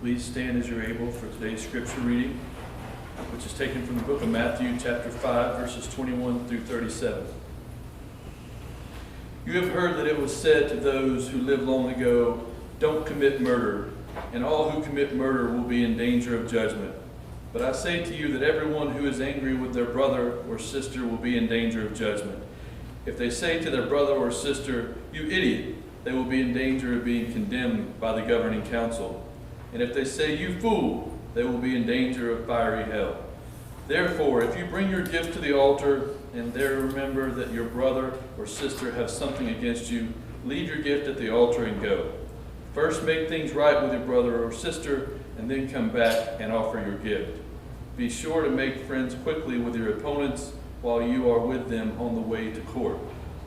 please stand as you're able for today's scripture reading, which is taken from the book of Matthew, chapter 5, verses 21 through 37. You have heard that it was said to those who lived long ago, "Don't commit murder, and all who commit murder will be in danger of judgment. But I say to you that everyone who is angry with their brother or sister will be in danger of judgment. If they say to their brother or sister, 'You idiot,' they will be in danger of being condemned by the governing council. And if they say, 'You fool,' they will be in danger of fiery hell. Therefore, if you bring your gift to the altar and there remember that your brother or sister have something against you, leave your gift at the altar and go. First make things right with your brother or sister, and then come back and offer your gift. Be sure to make friends quickly with your opponents while you are with them on the way to court.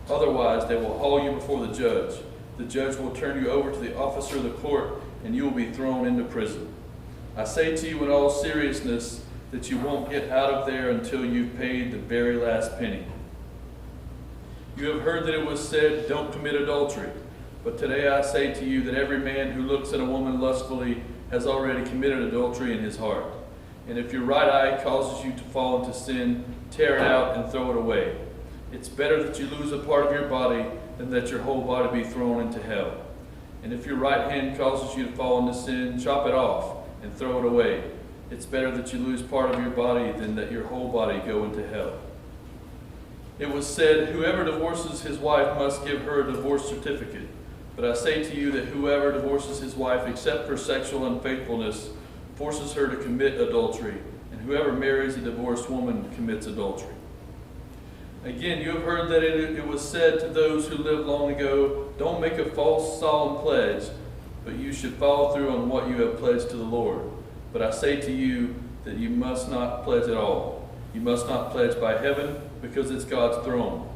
Otherwise, they will haul you before the judge. The judge will turn you over to the officer of the court, and you will be thrown into prison. I say to you in all seriousness that you won't get out of there until you've paid the very last penny. You have heard that it was said, 'Don't commit adultery.' But today I say to you that every man who looks at a woman lustfully has already committed adultery in his heart. And if your right eye causes you to fall into sin, tear it out and throw it away. It's better that you lose a part of your body than that your whole body be thrown into hell. And if your right hand causes you to fall into sin, chop it off and throw it away. It's better that you lose part of your body than that your whole body go into hell. It was said, 'Whoever divorces his wife must give her a divorce certificate.' But I say to you that whoever divorces his wife except for sexual unfaithfulness forces her to commit adultery, and whoever marries a divorced woman commits adultery. Again, you have heard that it was said to those who lived long ago, 'Don't make a false solemn pledge, but you should follow through on what you have pledged to the Lord.' But I say to you that you must not pledge at all. You must not pledge by heaven, because it's God's throne.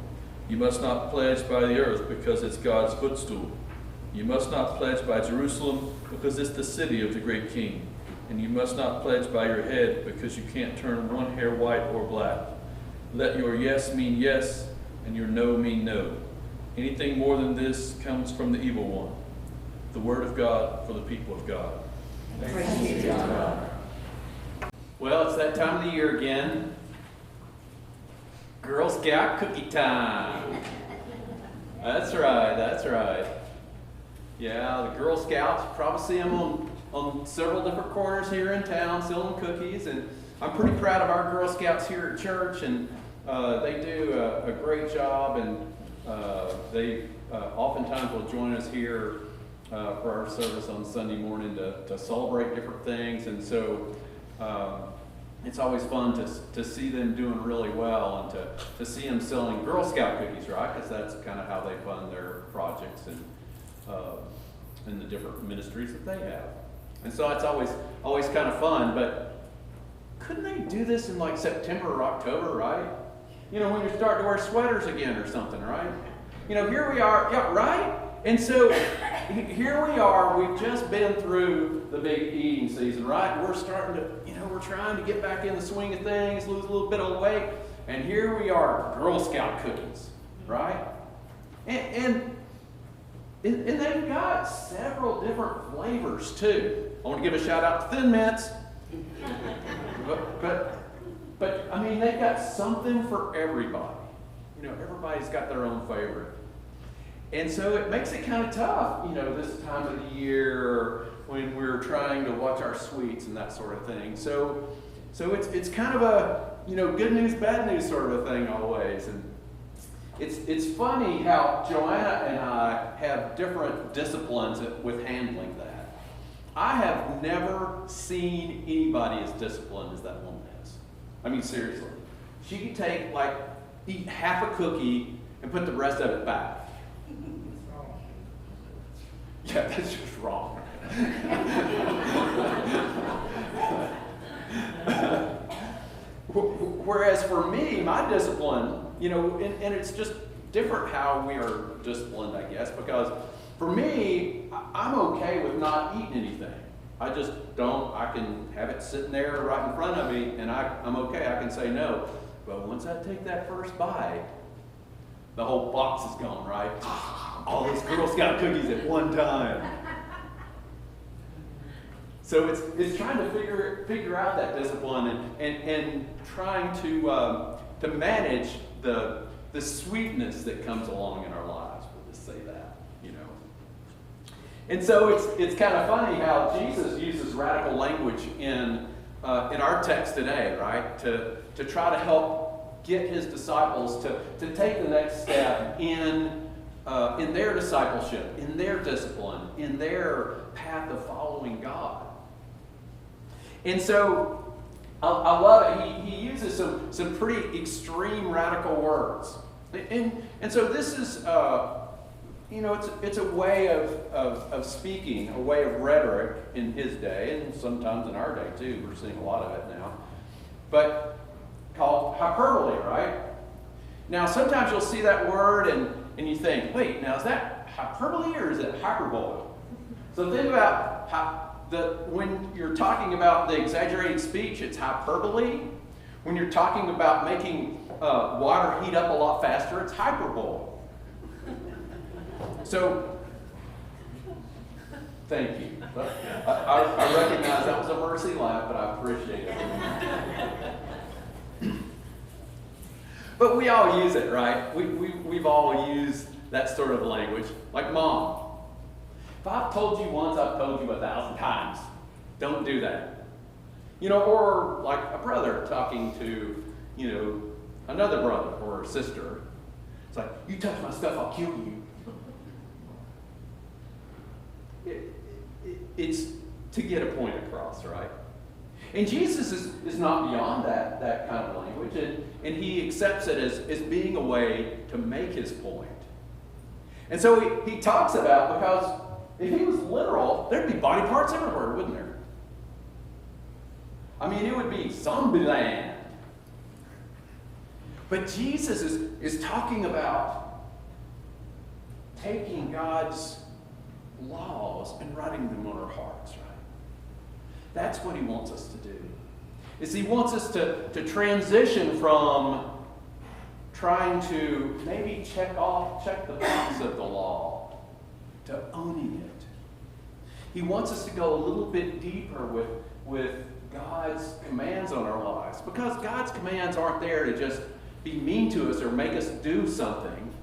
You must not pledge by the earth, because it's God's footstool. You must not pledge by Jerusalem, because it's the city of the great king. And you must not pledge by your head, because you can't turn one hair white or black. Let your yes mean yes, and your no mean no. Anything more than this comes from the evil one." The word of God for the people of God. Praise be to God. Well, it's that time of the year again. Girl Scout cookie time. That's right. Yeah, the Girl Scouts, you probably see them on several different corners here in town selling cookies, and I'm pretty proud of our Girl Scouts here at church, and they do a great job, and they oftentimes will join us here for our service on Sunday morning to celebrate different things, and so it's always fun to see them doing really well, and to see them selling Girl Scout cookies, right? Because that's kind of how they fund their projects and the different ministries that they have. And so it's always kind of fun, but couldn't they do this in like September or October, right? You know, when you're starting to wear sweaters again or something, right? You know, here we are, yeah, right? And so here we are, we've just been through the big eating season, right? We're starting to, we're trying to get back in the swing of things, lose a little bit of weight, and here we are, Girl Scout cookies, right? And they've got several different flavors too. I want to give a shout out to Thin Mints. But I mean, they've got something for everybody. Everybody's got their own favorite. And so it makes it kind of tough, this time of the year when we're trying to watch our sweets and that sort of thing. So it's kind of a, good news, bad news sort of a thing always. And it's funny how Joanna and I have different disciplines with handling that. I have never seen anybody as disciplined as that woman is. I mean, seriously. She could eat half a cookie and put the rest of it back. Yeah, that's just wrong. Whereas for me, my discipline, and it's just different how we are disciplined, I guess, because for me, I'm okay with not eating anything. I just don't, I can have it sitting there right in front of me, and I'm okay, I can say no. But once I take that first bite, the whole box is gone, right? All those Girl Scout cookies at one time. So it's trying to figure out that discipline and trying to manage the sweetness that comes along in our lives. We'll just say that, you know. And so it's kind of funny how Jesus uses radical language in our text today, right? To try to help get his disciples to take the next step in their discipleship, in their discipline, in their path of following God. And so I love it. He uses some pretty extreme radical words. And so this is, it's a way of speaking, a way of rhetoric in his day, and sometimes in our day too. We're seeing a lot of it now. But called hyperbole, right? Now, sometimes you'll see that word and you think, wait, now is that hyperbole or is it hyperbole? So think about when you're talking about the exaggerated speech, it's hyperbole. When you're talking about making water heat up a lot faster, it's hyperbole. So, thank you. I recognize that was a mercy laugh, but I appreciate it. But we all use it, right? We've all used that sort of language. Like, Mom, if I've told you once, I've told you 1,000 times. Don't do that. You know, or like a brother talking to, another brother or sister. It's like, you touch my stuff, I'll kill you. It's to get a point across, right? And Jesus is not beyond that kind of language, and he accepts it as being a way to make his point. And so he talks about, because if he was literal, there'd be body parts everywhere, wouldn't there? I mean, it would be zombie land. But Jesus is talking about taking God's laws and writing them on our hearts, right? That's what he wants us to do. Is he wants us to transition from trying to maybe check the box of the law to owning it. He wants us to go a little bit deeper with God's commands on our lives, because God's commands aren't there to just be mean to us or make us do something.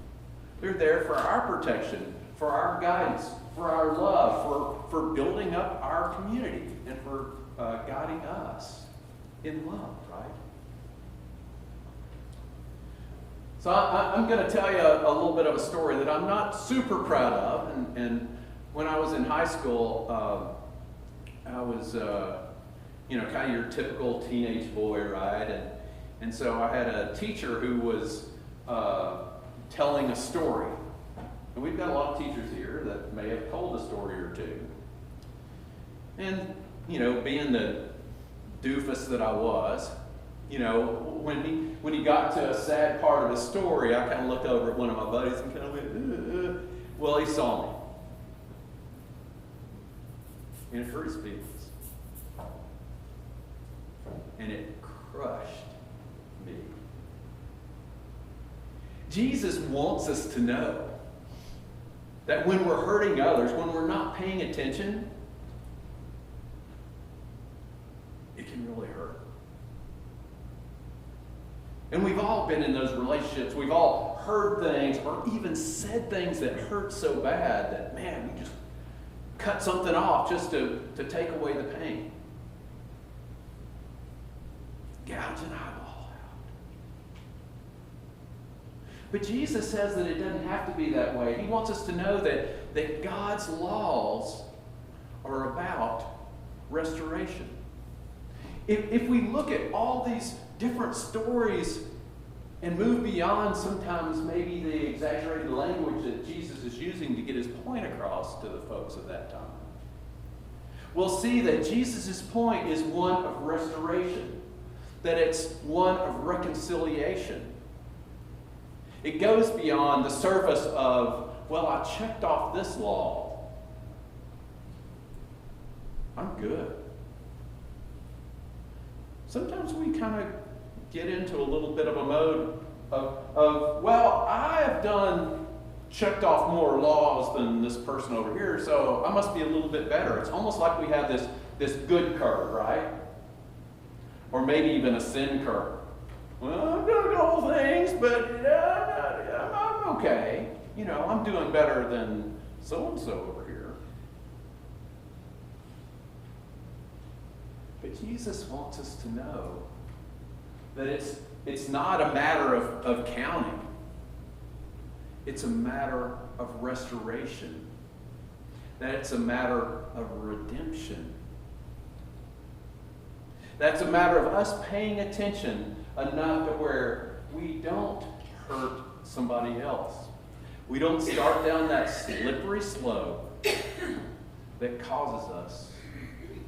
They're there for our protection, for our guidance, for our love, for building up our community, and for guiding us in love, right? So I'm going to tell you a little bit of a story that I'm not super proud of. And when I was in high school, I was, kind of your typical teenage boy, right? And so I had a teacher who was telling a story. And we've got a lot of teachers here that may have told a story or two. And, being the doofus that I was, when he got to a sad part of the story, I kind of looked over at one of my buddies and kind of went, Well, he saw me. And it hurt his feelings. And it crushed me. Jesus wants us to know that when we're hurting others, when we're not paying attention, it can really hurt. And we've all been in those relationships. We've all heard things or even said things that hurt so bad that, man, we just cut something off just to take away the pain. Gouge an eyeball out. But Jesus says that it doesn't have to be that way. He wants us to know that God's laws are about restoration. If we look at all these different stories and move beyond sometimes maybe the exaggerated language that Jesus is using to get his point across to the folks of that time, we'll see that Jesus' point is one of restoration, that it's one of reconciliation. It goes beyond the surface of, well, I checked off this law. I'm good. Sometimes we kind of get into a little bit of a mode of well, I have done checked off more laws than this person over here, so I must be a little bit better. It's almost like we have this good curve, right? Or maybe even a sin curve. Well, I'm doing all things, but I'm okay. You know, I'm doing better than so-and-so over here. But Jesus wants us to know that it's not a matter of counting. It's a matter of restoration. That it's a matter of redemption. That's a matter of us paying attention enough to where we don't hurt somebody else. We don't start down that slippery slope that causes us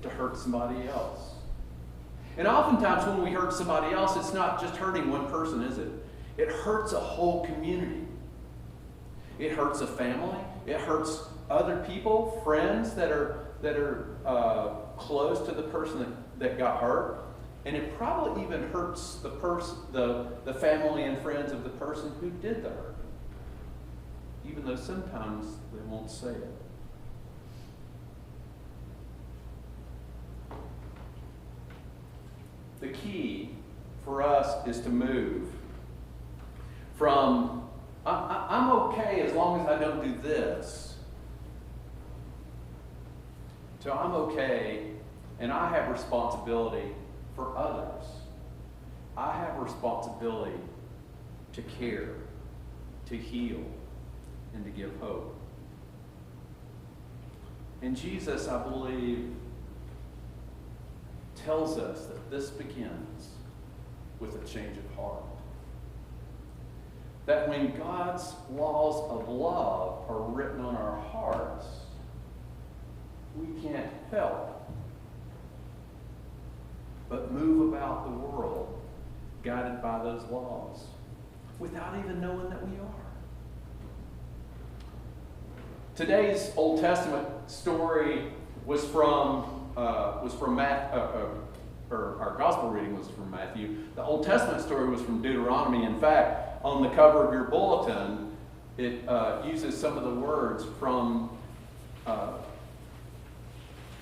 to hurt somebody else. And oftentimes when we hurt somebody else, it's not just hurting one person, is it? It hurts a whole community. It hurts a family. It hurts other people, friends that are close to the person that got hurt. And it probably even hurts the family and friends of the person who did the hurt, even though sometimes they won't say it. The key for us is to move from I'm okay as long as I don't do this to I'm okay and I have responsibility for others. I have responsibility to care, to heal, and to give hope. And Jesus, I believe, tells us that this begins with a change of heart. That when God's laws of love are written on our hearts, we can't help but move about the world guided by those laws without even knowing that we are. Today's Old Testament story was from our gospel reading was from Matthew. The Old Testament story was from Deuteronomy. In fact, on the cover of your bulletin, it uses some of the words from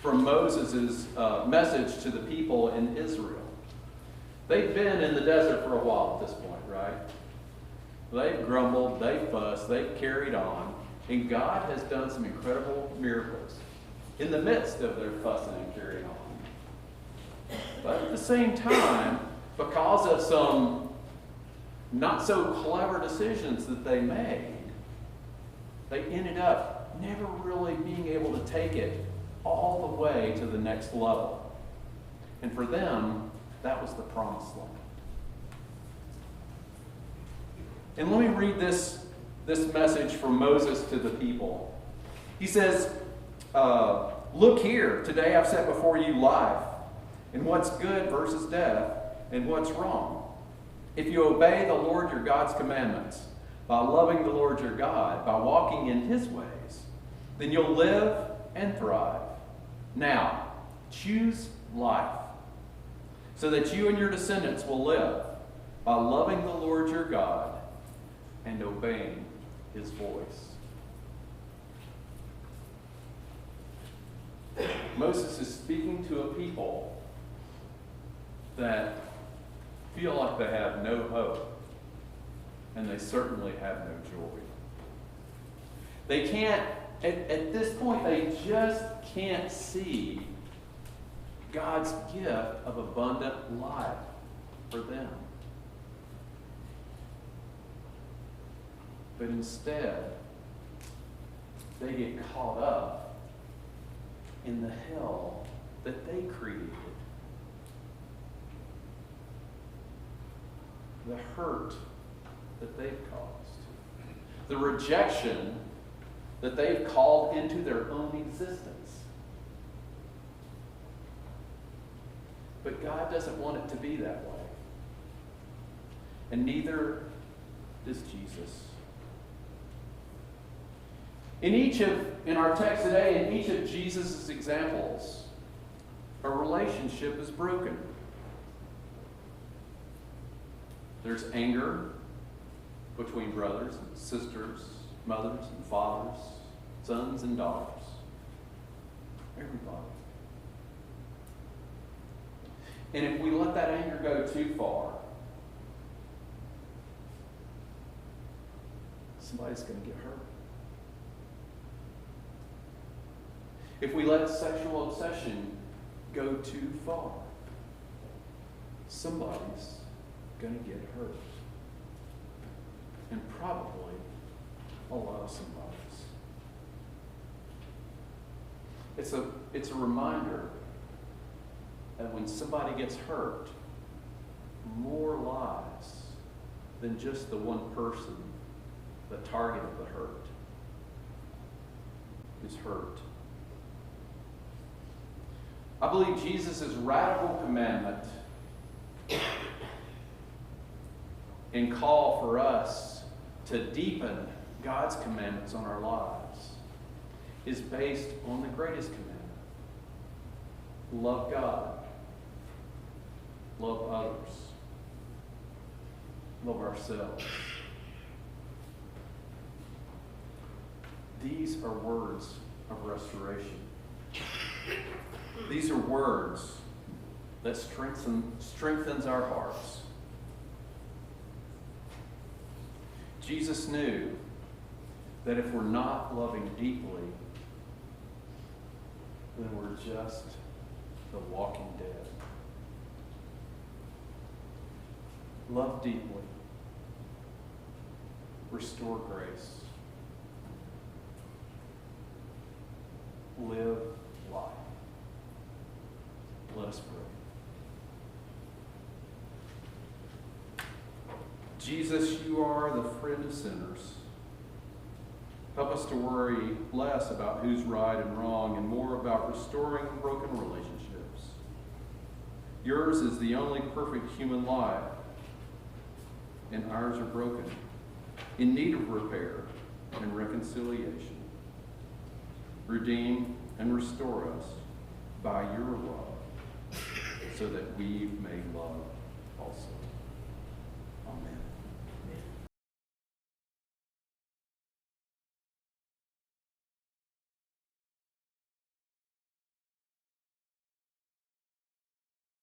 Moses' message to the people in Israel. They've been in the desert for a while at this point, right? They've grumbled, they've fussed, they've carried on, and God has done some incredible miracles in the midst of their fussing and carrying on. But at the same time, because of some not so clever decisions that they made, they ended up never really being able to take it all the way to the next level. And for them, that was the promised land. And let me read this message from Moses to the people. He says, look here, today I've set before you life, and what's good versus death, and what's wrong. If you obey the Lord your God's commandments, by loving the Lord your God, by walking in his ways, then you'll live and thrive. Now, choose life, so that you and your descendants will live by loving the Lord your God and obeying his voice. Moses is speaking to a people that feel like they have no hope, and they certainly have no joy. They can't, at this point, they just can't see God's gift of abundant life for them. But instead, they get caught up in the hell that they created. The hurt that they've caused. The rejection that they've called into their own existence. But God doesn't want it to be that way. And neither does Jesus. In our text today, in each of Jesus' examples, a relationship is broken. There's anger between brothers and sisters mothers and fathers, sons and daughters. Everybody. And if we let that anger go too far, somebody's going to get hurt. If we let sexual obsession go too far, somebody's going to get hurt. And probably a lot of somebody's. It's a reminder that when somebody gets hurt, more lives than just the one person, the target of the hurt, is hurt. I believe Jesus' radical commandment and call for us to deepen God's commandments on our lives is based on the greatest commandment. Love God. Love others. Love ourselves. These are words of restoration. These are words that strengthens our hearts. Jesus knew that if we're not loving deeply, then we're just the walking dead. Love deeply. Restore grace. Live life. Let us pray. Jesus, you are the friend of sinners. Help us to worry less about who's right and wrong and more about restoring broken relationships. Yours is the only perfect human life, and ours are broken, in need of repair and reconciliation. Redeem and restore us by your love, so that we may love